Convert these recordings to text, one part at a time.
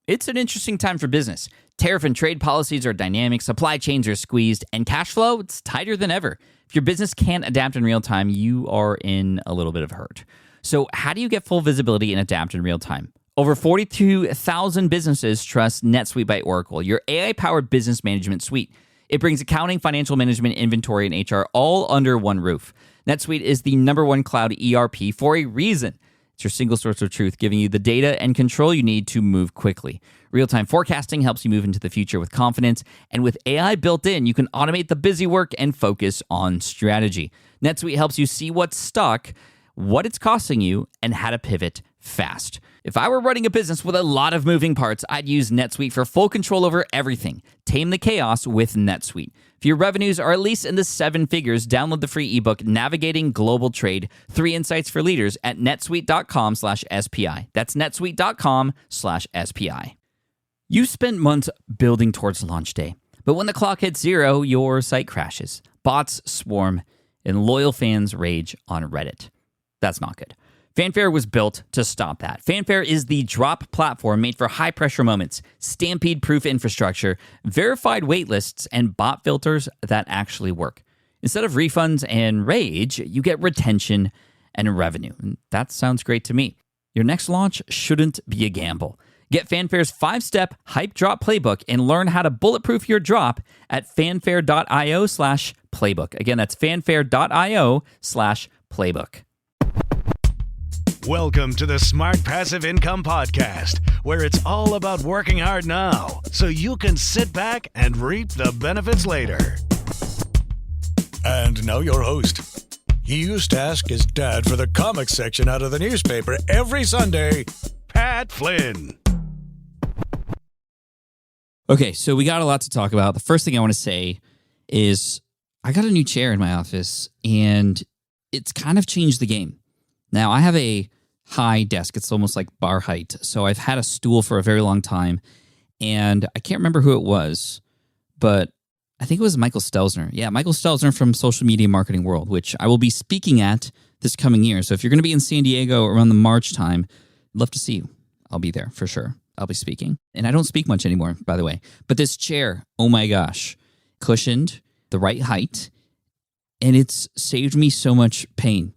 It's an interesting time for business. Tariff and trade policies are dynamic, supply chains are squeezed, and cash flow, it's tighter than ever. If your business can't adapt in real time, you are in a little bit of hurt. So how do you get full visibility and adapt in real time? Over 42,000 businesses trust NetSuite by Oracle, your AI-powered business management suite. It brings accounting, financial management, inventory, and HR all under one roof. NetSuite is the #1 cloud ERP for a reason. It's your single source of truth, giving you the data and control you need to move quickly. Real-time forecasting helps you move into the future with confidence, and with AI built in, you can automate the busy work and focus on strategy. NetSuite helps you see what's stuck, what it's costing you, and how to pivot fast. If I were running a business with a lot of moving parts, I'd use NetSuite for full control over everything. Tame the chaos with NetSuite. If your revenues are at least in the 7 figures, download the free ebook, Navigating Global Trade, 3 Insights for Leaders at netsuite.com/SPI. That's netsuite.com/SPI. You spent months building towards launch day, but when the clock hits 0, your site crashes. Bots swarm, and loyal fans rage on Reddit. That's not good. Fanfare was built to stop that. Fanfare is the drop platform made for high-pressure moments, stampede-proof infrastructure, verified waitlists, and bot filters that actually work. Instead of refunds and rage, you get retention and revenue. And that sounds great to me. Your next launch shouldn't be a gamble. Get Fanfare's 5-step hype drop playbook and learn how to bulletproof your drop at fanfare.io/playbook. Again, that's fanfare.io/playbook. Welcome to the Smart Passive Income Podcast, where it's all about working hard now so you can sit back and reap the benefits later. And now your host. He used to ask his dad for the comic section out of the newspaper every Sunday, Pat Flynn. Okay, so we got a lot to talk about. The first thing I want to say is I got a new chair in my office, and it's kind of changed the game. Now, I have a high desk. It's almost like bar height. So I've had a stool for a very long time, and I can't remember who it was, but I think it was Michael Stelzner. Yeah, Michael Stelzner from Social Media Marketing World, which I will be speaking at this coming year. So if you're going to be in San Diego around the March time, I'd love to see you. I'll be there for sure. I'll be speaking. And I don't speak much anymore, by the way. But this chair, oh my gosh, cushioned, the right height, and it's saved me so much pain.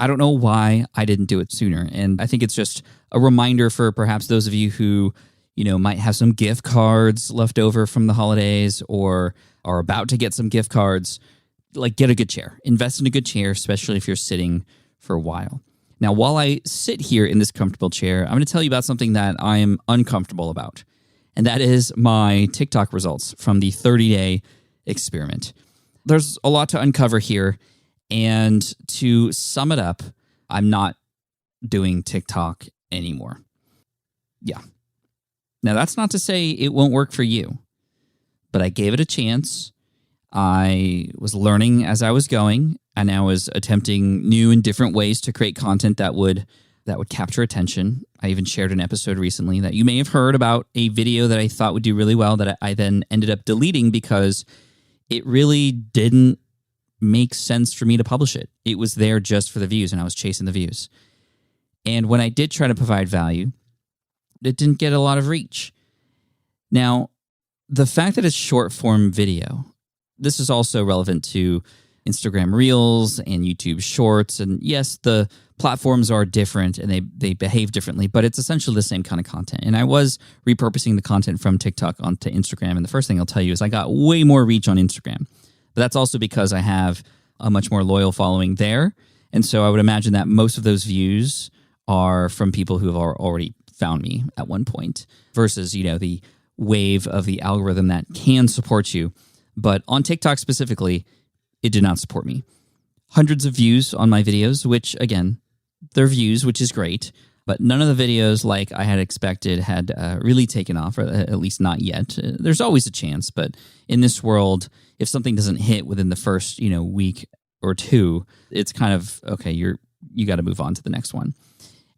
I don't know why I didn't do it sooner. And I think it's just a reminder for perhaps those of you who, might have some gift cards left over from the holidays or are about to get some gift cards. Like, get a good chair. Invest in a good chair, especially if you're sitting for a while. Now, while I sit here in this comfortable chair, I'm going to tell you about something that I am uncomfortable about. And that is my TikTok results from the 30-day experiment. There's a lot to uncover here. And to sum it up, I'm not doing TikTok anymore. Yeah. Now, that's not to say it won't work for you, but I gave it a chance. I was learning as I was going, and I was attempting new and different ways to create content that would capture attention. I even shared an episode recently that you may have heard about a video that I thought would do really well that I then ended up deleting because it really didn't make sense for me to publish it. It was there just for the views, and I was chasing the views. And when I did try to provide value, it didn't get a lot of reach. Now, the fact that it's short form video, this is also relevant to Instagram Reels and YouTube Shorts. And yes, the platforms are different and they behave differently, but it's essentially the same kind of content. And I was repurposing the content from TikTok onto Instagram. And the first thing I'll tell you is I got way more reach on Instagram. But that's also because I have a much more loyal following there. And so I would imagine that most of those views are from people who have already found me at one point versus, the wave of the algorithm that can support you. But on TikTok specifically, it did not support me. Hundreds of views on my videos, which, again, they're views, which is great. But none of the videos, like I had expected, had really taken off, or at least not yet. There's always a chance, but in this world, if something doesn't hit within the first, week or two, it's kind of, okay, you got to move on to the next one.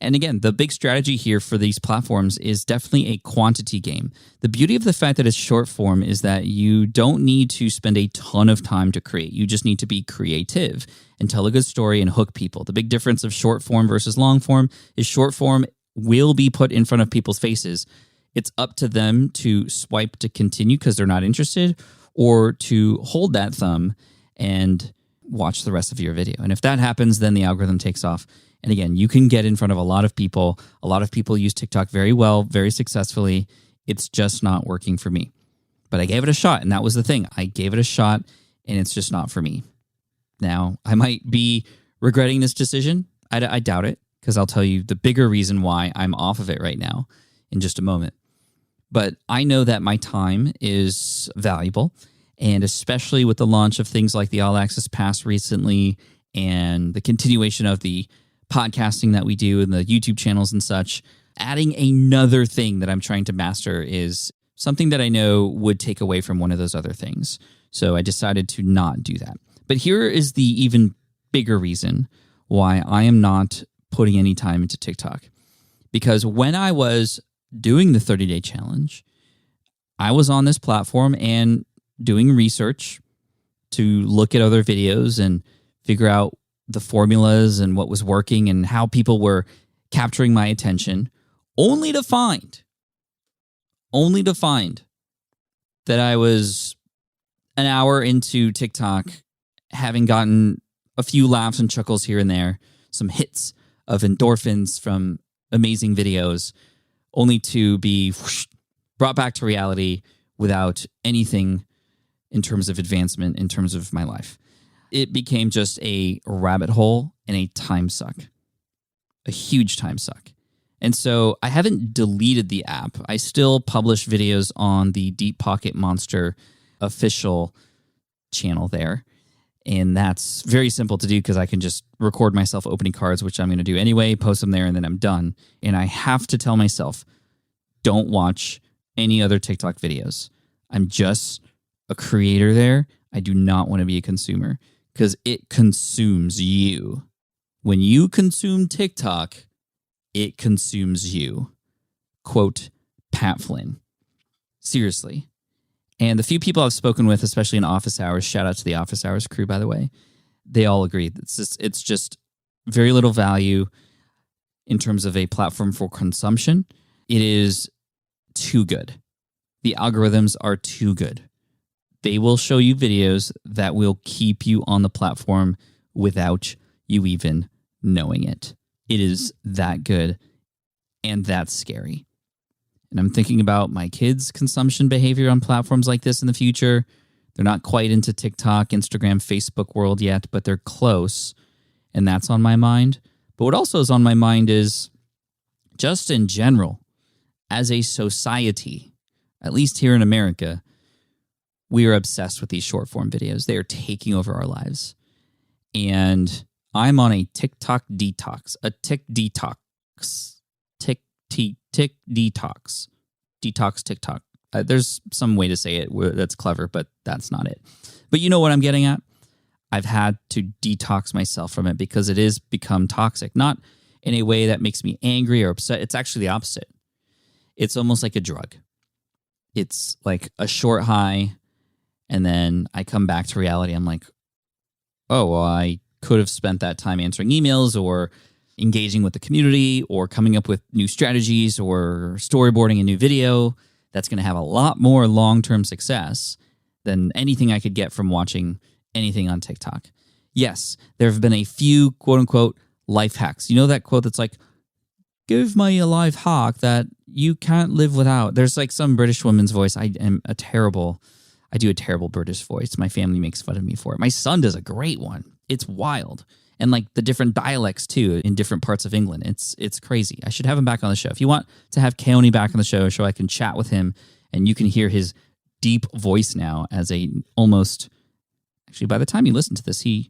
And again, the big strategy here for these platforms is definitely a quantity game. The beauty of the fact that it's short form is that you don't need to spend a ton of time to create. You just need to be creative and tell a good story and hook people. The big difference of short form versus long form is short form will be put in front of people's faces It's up to them to swipe to continue because they're not interested, or to hold that thumb and watch the rest of your video. And if that happens, then the algorithm takes off. And again, you can get in front of a lot of people. A lot of people use TikTok very well, very successfully. It's just not working for me. But I gave it a shot, and that was the thing. I gave it a shot, and it's just not for me. Now, I might be regretting this decision. I doubt it, because I'll tell you the bigger reason why I'm off of it right now in just a moment. But I know that my time is valuable, and especially with the launch of things like the All Access Pass recently and the continuation of the podcasting that we do and the YouTube channels and such, adding another thing that I'm trying to master is something that I know would take away from one of those other things. So I decided to not do that. But here is the even bigger reason why I am not putting any time into TikTok. Because when I was doing the 30-day challenge, I was on this platform and doing research to look at other videos and figure out the formulas and what was working and how people were capturing my attention, only to find that I was an hour into TikTok, having gotten a few laughs and chuckles here and there, some hits of endorphins from amazing videos, only to be brought back to reality without anything in terms of advancement, in terms of my life. It became just a rabbit hole and a time suck, a huge time suck. And so I haven't deleted the app. I still publish videos on the Deep Pocket Monster official channel there. And that's very simple to do because I can just record myself opening cards, which I'm going to do anyway, post them there, and then I'm done. And I have to tell myself, don't watch any other TikTok videos. I'm just a creator there. I do not want to be a consumer because it consumes you. When you consume TikTok, it consumes you. Quote, Pat Flynn. Seriously. And the few people I've spoken with, especially in office hours, shout out to the office hours crew, by the way, they all agree. It's just very little value in terms of a platform for consumption. It is too good. The algorithms are too good. They will show you videos that will keep you on the platform without you even knowing it. It is that good and that's scary. And I'm thinking about my kids' consumption behavior on platforms like this in the future. They're not quite into TikTok, Instagram, Facebook world yet, but they're close, and that's on my mind. But what also is on my mind is just in general, as a society, at least here in America, we are obsessed with these short form videos. They are taking over our lives. And I'm on a TikTok detox, a Tik detox. Tik detox. Detox TikTok. There's some way to say it that's clever, but that's not it. But you know what I'm getting at? I've had to detox myself from it because it has become toxic. Not in a way that makes me angry or upset. It's actually the opposite. It's almost like a drug. It's like a short high, and then I come back to reality. I'm like, oh, well, I could have spent that time answering emails or engaging with the community or coming up with new strategies or storyboarding a new video that's going to have a lot more long-term success than anything I could get from watching anything on TikTok. Yes, there have been a few quote-unquote life hacks. You know that quote that's like, give me a life hack that you can't live without. There's like some British woman's voice. I do a terrible British voice. My family makes fun of me for it. My son does a great one. It's wild. And like the different dialects too in different parts of England. It's crazy. I should have him back on the show. If you want to have Keone back on the show so I can chat with him and you can hear his deep voice now as a almost, actually by the time you listen to this, he's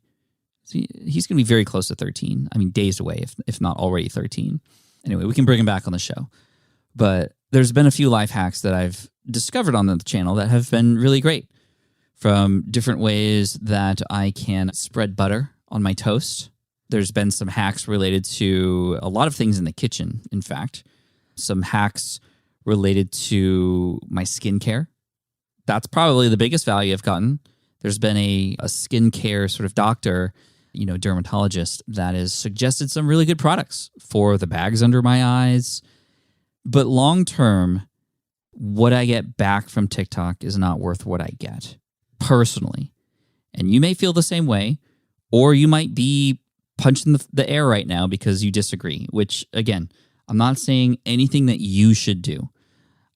going to be very close to 13. I mean, days away, if not already 13. Anyway, we can bring him back on the show. But there's been a few life hacks that I've discovered on the channel that have been really great. From different ways that I can spread butter on my toast. There's been some hacks related to a lot of things in the kitchen, in fact. Some hacks related to my skincare. That's probably the biggest value I've gotten. There's been a skincare sort of doctor, dermatologist that has suggested some really good products for the bags under my eyes. But long term, what I get back from TikTok is not worth what I get personally. And you may feel the same way, or you might be punching the air right now because you disagree, which, again, I'm not saying anything that you should do.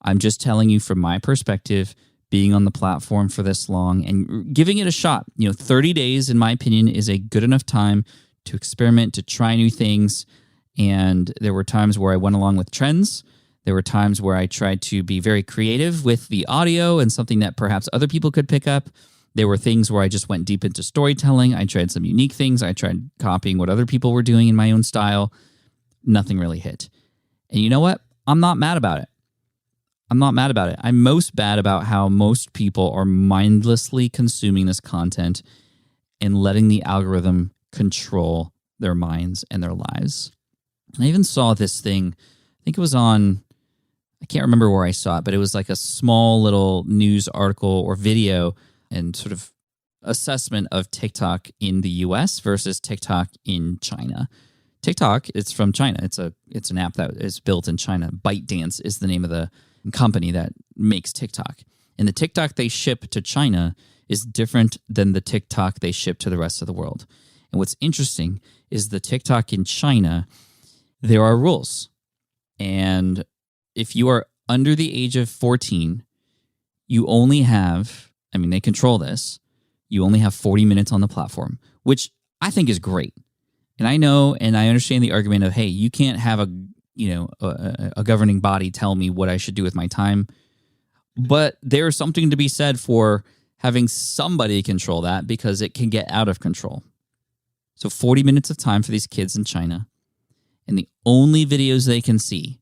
I'm just telling you from my perspective, being on the platform for this long and giving it a shot. 30 days, in my opinion, is a good enough time to experiment, to try new things. And there were times where I went along with trends. There were times where I tried to be very creative with the audio and something that perhaps other people could pick up. There were things where I just went deep into storytelling. I tried some unique things. I tried copying what other people were doing in my own style. Nothing really hit. And you know what? I'm not mad about it. I'm most bad about how most people are mindlessly consuming this content and letting the algorithm control their minds and their lives. And I even saw this thing, I think it was on, I can't remember where I saw it, but it was like a small little news article or video and sort of assessment of TikTok in the US versus TikTok in China. TikTok, it's from China. It's an app that is built in China. ByteDance is the name of the company that makes TikTok. And the TikTok they ship to China is different than the TikTok they ship to the rest of the world. And what's interesting is the TikTok in China, there are rules. And if you are under the age of 14, you only have, they control this, you only have 40 minutes on the platform, which I think is great. And I know and I understand the argument of, hey, you can't have a governing body tell me what I should do with my time. But there's something to be said for having somebody control that because it can get out of control. So 40 minutes of time for these kids in China. And the only videos they can see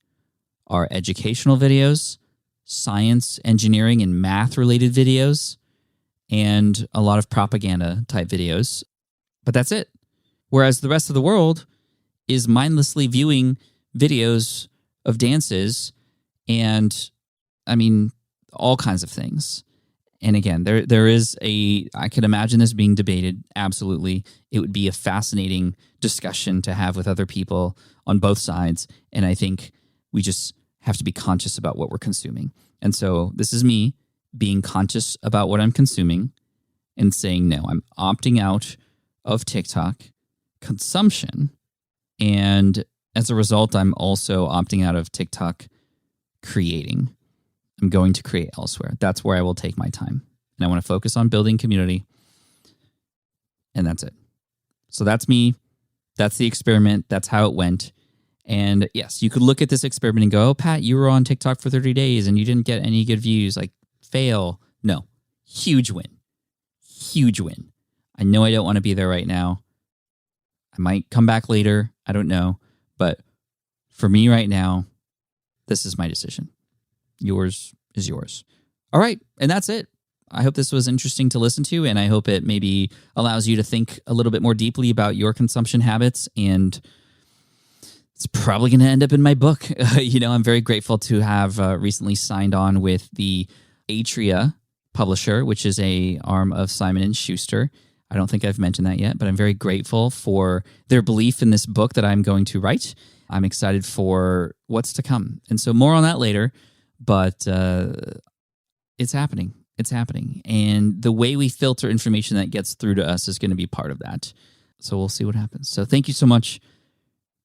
are educational videos, science, engineering, and math-related videos, and a lot of propaganda type videos. But that's it. Whereas the rest of the world is mindlessly viewing videos of dances and, all kinds of things. And again, there is I could imagine this being debated. Absolutely. It would be a fascinating discussion to have with other people on both sides. And I think we just have to be conscious about what we're consuming. And so this is me being conscious about what I'm consuming and saying, no, I'm opting out of TikTok consumption. And as a result, I'm also opting out of TikTok creating. I'm going to create elsewhere. That's where I will take my time. And I want to focus on building community. And that's it. So that's me. That's the experiment. That's how it went. And yes, you could look at this experiment and go, oh, Pat, you were on TikTok for 30 days and you didn't get any good views. Like, fail. No. Huge win. Huge win. I know I don't want to be there right now. I might come back later. I don't know. But for me right now, this is my decision. Yours is yours. All right. And that's it. I hope this was interesting to listen to, and I hope it maybe allows you to think a little bit more deeply about your consumption habits. And it's probably going to end up in my book. I'm very grateful to have recently signed on with the Atria publisher, which is a arm of Simon & Schuster. I don't think I've mentioned that yet, but I'm very grateful for their belief in this book that I'm going to write. I'm excited for what's to come. And so more on that later, but it's happening. It's happening. And the way we filter information that gets through to us is going to be part of that. So we'll see what happens. So thank you so much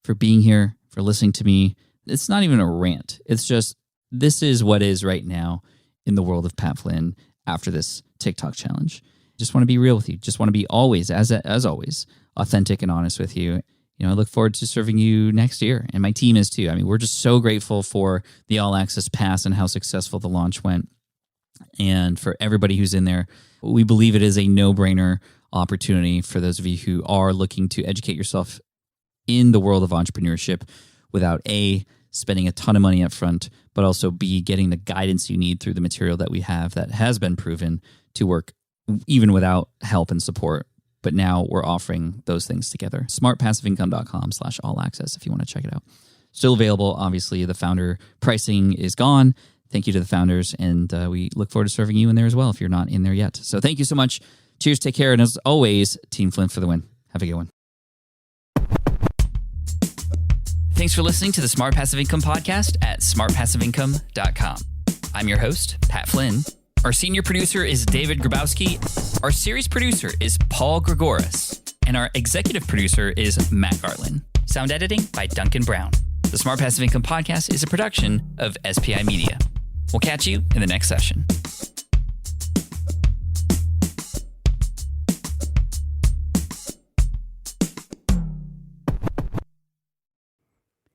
for being here, for listening to me. It's not even a rant. It's just, this is what is right now in the world of Pat Flynn after this TikTok challenge. Just want to be real with you. Just want to be always, as always, authentic and honest with you. I look forward to serving you next year. And my team is too. We're just so grateful for the All Access Pass and how successful the launch went. And for everybody who's in there, we believe it is a no-brainer opportunity for those of you who are looking to educate yourself in the world of entrepreneurship without A, spending a ton of money up front, but also B, getting the guidance you need through the material that we have that has been proven to work even without help and support. But now we're offering those things together. smartpassiveincome.com/all-access if you want to check it out. Still available. Obviously, the founder pricing is gone. Thank you to the founders, and we look forward to serving you in there as well if you're not in there yet. So thank you so much. Cheers, take care, and as always, Team Flynn for the win. Have a good one. Thanks for listening to the Smart Passive Income Podcast at smartpassiveincome.com. I'm your host, Pat Flynn. Our senior producer is David Grabowski. Our series producer is Paul Gregoris. And our executive producer is Matt Garland. Sound editing by Duncan Brown. The Smart Passive Income Podcast is a production of SPI Media. We'll catch you in the next session.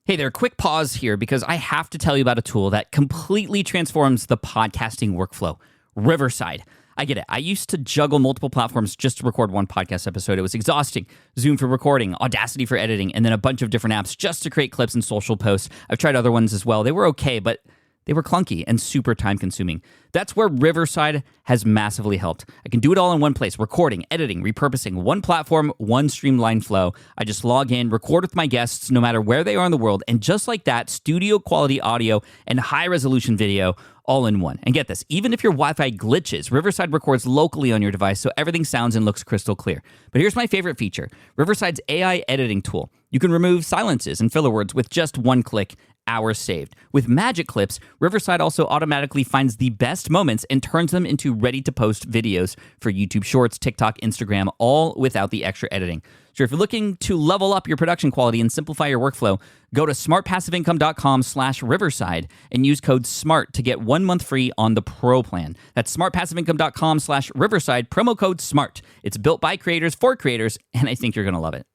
Hey there, quick pause here because I have to tell you about a tool that completely transforms the podcasting workflow, Riverside. I get it. I used to juggle multiple platforms just to record one podcast episode. It was exhausting. Zoom for recording, Audacity for editing, and then a bunch of different apps just to create clips and social posts. I've tried other ones as well. They were okay, but they were clunky and super time-consuming. That's where Riverside has massively helped. I can do it all in one place, recording, editing, repurposing, one platform, one streamlined flow. I just log in, record with my guests no matter where they are in the world, and just like that, studio-quality audio and high-resolution video all in one. And get this, even if your Wi-Fi glitches, Riverside records locally on your device so everything sounds and looks crystal clear. But here's my favorite feature, Riverside's AI editing tool. You can remove silences and filler words with just one click, hours saved. With Magic Clips, Riverside also automatically finds the best moments and turns them into ready-to-post videos for YouTube Shorts, TikTok, Instagram, all without the extra editing. So if you're looking to level up your production quality and simplify your workflow, go to smartpassiveincome.com/Riverside and use code SMART to get 1 month free on the Pro plan. That's smartpassiveincome.com/Riverside, promo code SMART. It's built by creators for creators, and I think you're going to love it.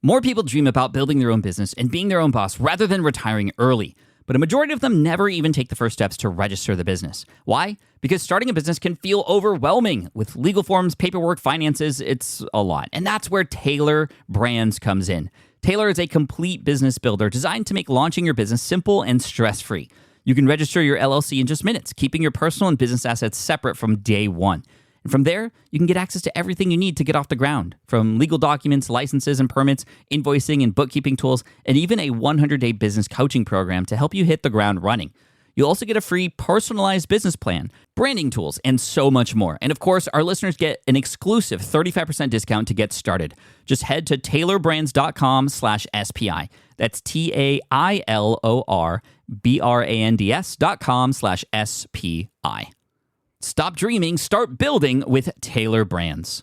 More people dream about building their own business and being their own boss rather than retiring early. But a majority of them never even take the first steps to register the business. Why? Because starting a business can feel overwhelming. With legal forms, paperwork, finances, it's a lot. And that's where Taylor Brands comes in. Taylor is a complete business builder designed to make launching your business simple and stress-free. You can register your LLC in just minutes, keeping your personal and business assets separate from day one. And from there, you can get access to everything you need to get off the ground, from legal documents, licenses and permits, invoicing and bookkeeping tools, and even a 100-day business coaching program to help you hit the ground running. You'll also get a free personalized business plan, branding tools, and so much more. And of course, our listeners get an exclusive 35% discount to get started. Just head to taylorbrands.com/SPI. That's TAILORBRANDS.com/SPI. Stop dreaming, start building with Taylor Brands.